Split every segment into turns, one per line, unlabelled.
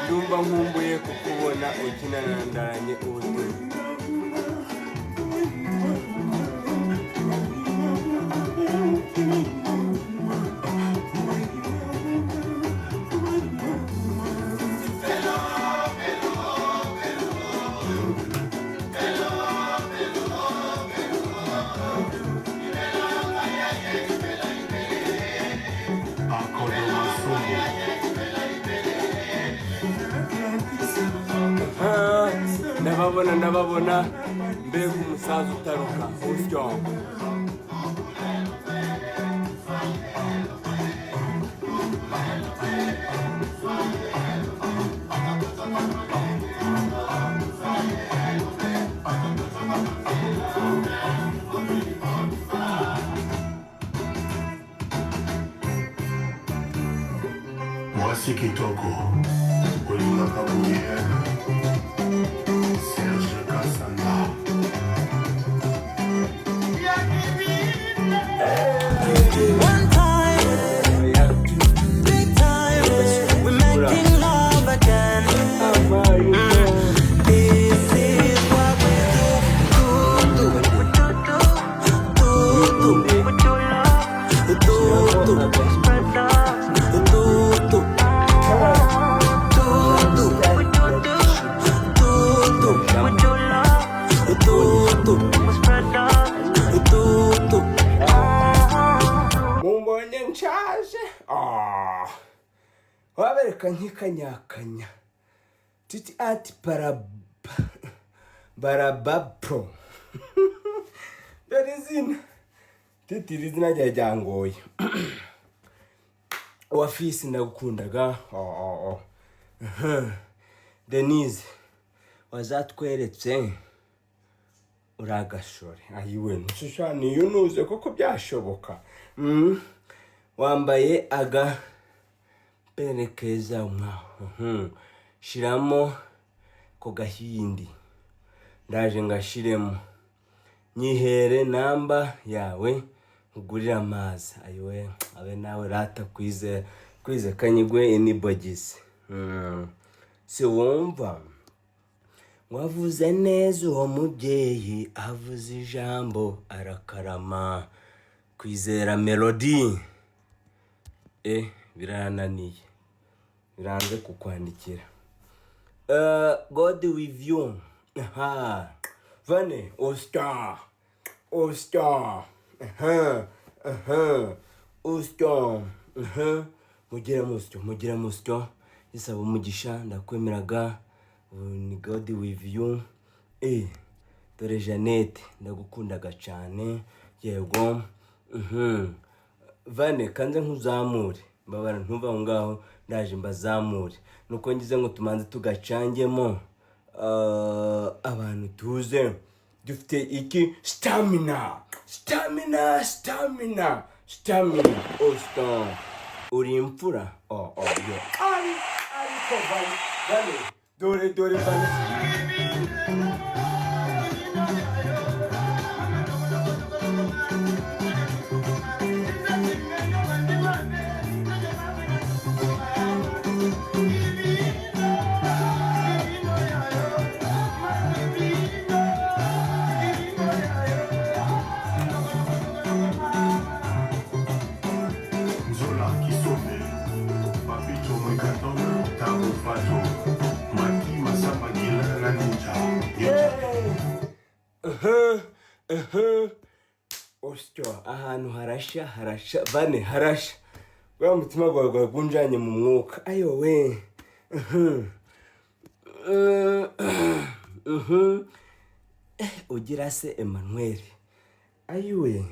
Ndumva nkumbuye kukubona ukinanandanye ubutumwa. Ndababona mbega umusaza utaruka usyo.
Voici kitoko Olina Kabuye
One time, big time, we're making love again. This is what we do.
Mumbonye nshaje. Wabereka nkikanyakanya. Titi ati barabapro. Dore izina. Titi izina ryangoye. Wafisi ndagukundaga. Denise wazatweretse uragashore. Ayiwe nshishani yunuze koko byashoboka. Wambaye aga perekeza umwaho. Shiramo ko gahindi. Ndaje ngashiremo. Nyihere namba yawe ugurira amazi. Ayiwe abe nawe rata kwize kanyigwe inibogize. Si wumva wavuze neza uwo mubyeyi avuze ijambo arakarama kwizera melody. Birananiye biranze kukwandikira. God with you. Vane Oscar Oscar mugira musyo isaba umugisha ndakwemeraga. Ni God with you. Dore Jeannette ndagukundaga cyane yego. Vane kanze nkuzamure mbabara ntuva ngaho ndaje mbazamure nuko ngize ngo tumanze tugacangemo abantu tuze dufite iki stamina. Oscar uri imfura. Ariko Vane dore Vane. Oscar ahantu harasha Vane harasha. Wa mutima gwawe gunjanye mu mwuka. Ayo we. Ugira se Emmanuel. Ayiwe.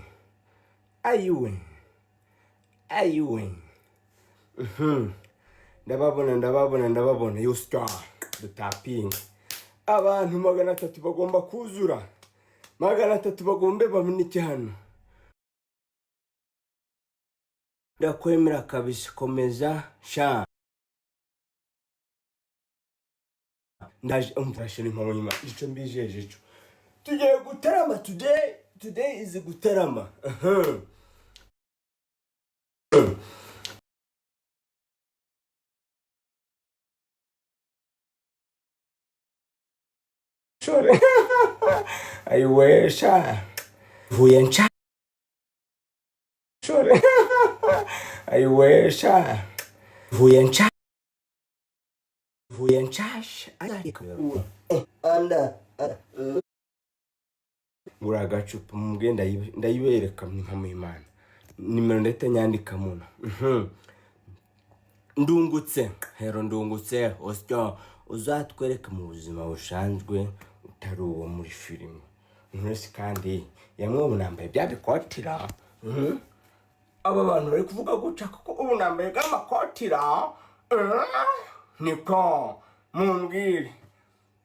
Ndababona Oscar the tapping. abantu 300 bagomba kuzura 300 bagombe baboneke hano ndakwemera kabisa komeza sha ndaje umfashe n'impamo nyuma ico mbijeje ico tugiye gutarama today is gutarama Sorry. I wish vuyencha. Sorry. I wish vuyencha. Anda. Uragacupa mugenda ndayibereka mu Imana. Nimero ndete nyandika muno. Ndungutse, hero ndungutse, osyo uzatwereka mu buzima bushanzwe utari uwo muri filime. Nturesi kandi yamwe ubunambaye byabikotira. Aba bantu bari kuvuga guca kuko ubunambaye bw'amakotira. Niko mumbwire.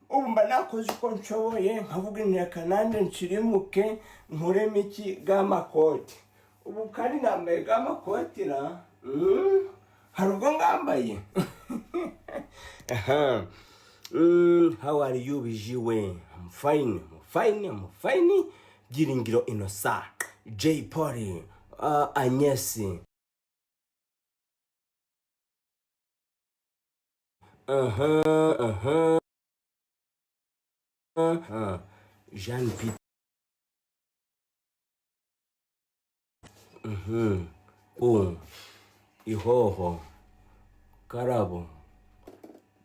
Ubu mba nakoze uko nshoboye nkavuga inteka nanjye nshirimuke nkuremo iki bw'amakoti. Ubu kandi nambaye bw'amakotira. Hari ubwo ngambaye. How are you, bijiwe? I'm fine. Byiringiro Inosa, J Polly, Agnes. Jean Peter. Ihoho. Karabo.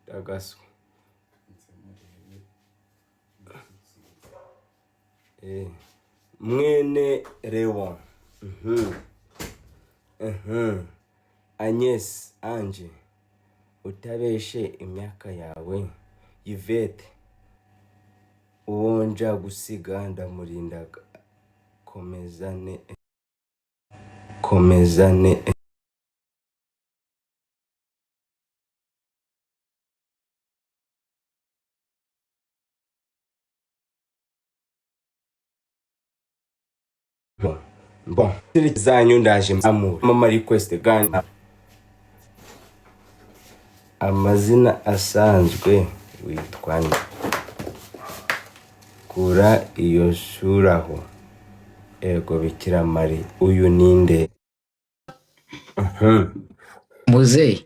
Dagasu. Mwene Rewo. Agnes Anje. Utabeshe imyaka yawe. Yvette. Uwonja gusiga ndamurindaga. Komezane. Bon, zanyu ndaje mzamu mama request gani amazina asanzwe witwa nde kura iyo shuraho ego Bikira Mari uyu ninde
muze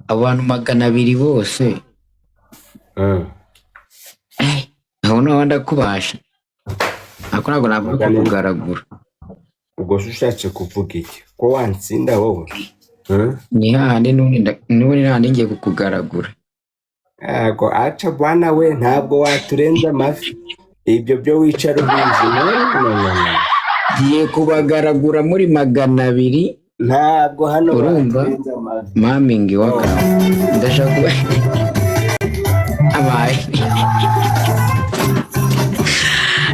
abantu 200 bose abona wanda kubasha ako ntabwo navuga kugaragura
ubwo ushatse kuvuga iki ko wansinda wowe
ni hahandi n'ubundi nahandi ngiye kukugaragura
Ago acha bwana we ntabwo waturenza amafi ibyo byo wicara ubizi
ngiye kubagaragura muri 200
ntabwo hano
urumva mamingi waka ndashaka kuba abaye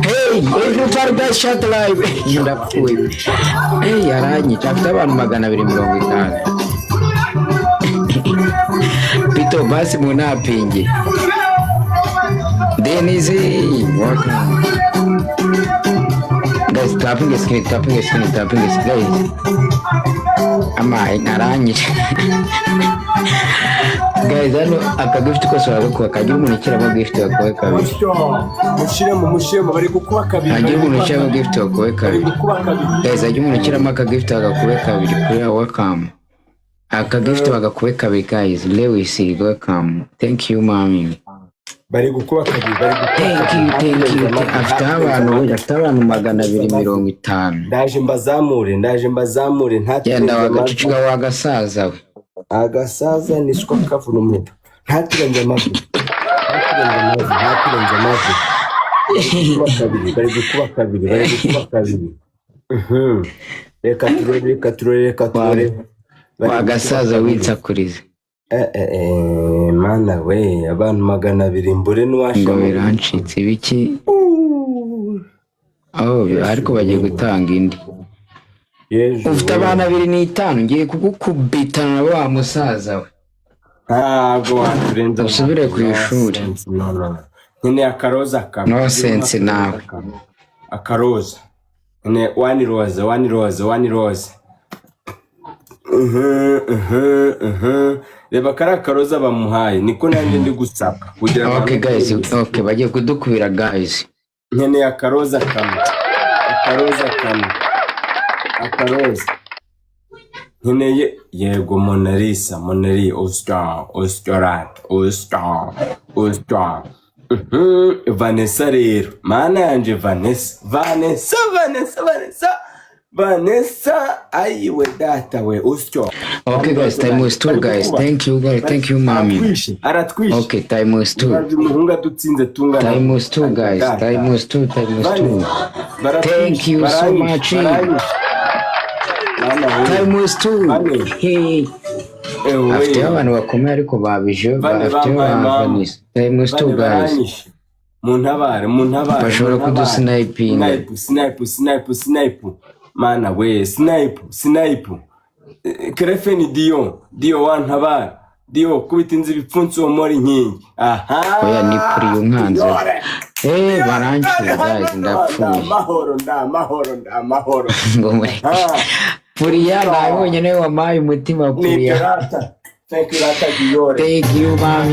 hey everybody shut live ndapfuye hey yaranyica afite abantu 250 Pito basi munapinge Denise welcome guys tapping screen guys ama inaranyije guys hano akagift ko sora ko akagira umuntu kiramo gift yakowe kabiri
mushire bari gukuba kabiri
agira umuntu kiramo gift yakowe kabiri guys agira umuntu kiramo akagift agakowe kabiri kuri welcome akagift bagakowe kabiri guys Lewis welcome thank you mommy
bari gukuba kabiri
thank you after abantu 250
ndaje mbazamure
yenda wagacuciga wagasaza we
agasaza niswa kavuna umuheto ntatirenze amavi bari gukuba kabiri reka turere
wagasaza witsakurize
mana we abantu 200 mbure n'washa
ngo birancitse biki ariko bagiye gutanga indi ufite abana 25 ngiye kugukubitana wa musaza we
ntabwo waturenza
usubire ku ishuri
nkeneye akaroza kamwe.
No sense nawe.
Akaroza. Nkeneye one rose. Reba kari akaroza bamuhaye niko nanjye ndi gusaka kugira ngo
Okay guys, okay bagiye kudukubira guys.
nkeneye akaroza kamwe. Nkeneye yego Monali Oscar. Vanessa rero mana yanje Vanessa ayiwe data we Oscar.
Okay guys, time was 2 guys. Thank you guys. Thank you mommy.
Aratwishe.
Okay, time was 2.
Umuhungu dutsinze tungana.
Time was 2 guys. Time was 2. Thank you so much. Time was 2. Hey. Afite abantu bakomeye ariko babije bafite Vanessa. Time was 2 guys.
Muntabare.
Bashobora kudusnipinga.
Snipe. Mana we snipe. Krefeni Dio wantabare. Dio kubitinze ibipfunsi wo muri nkingi. Aha.
Oya ni kuri umwanzi. Barangiye guys ndapfuye.
Ndamahoro.
Ngomwe. Puriya nabonye nawe wamaye umutima puriya.
Thank you, Rata Giyore.
Thank you, mami.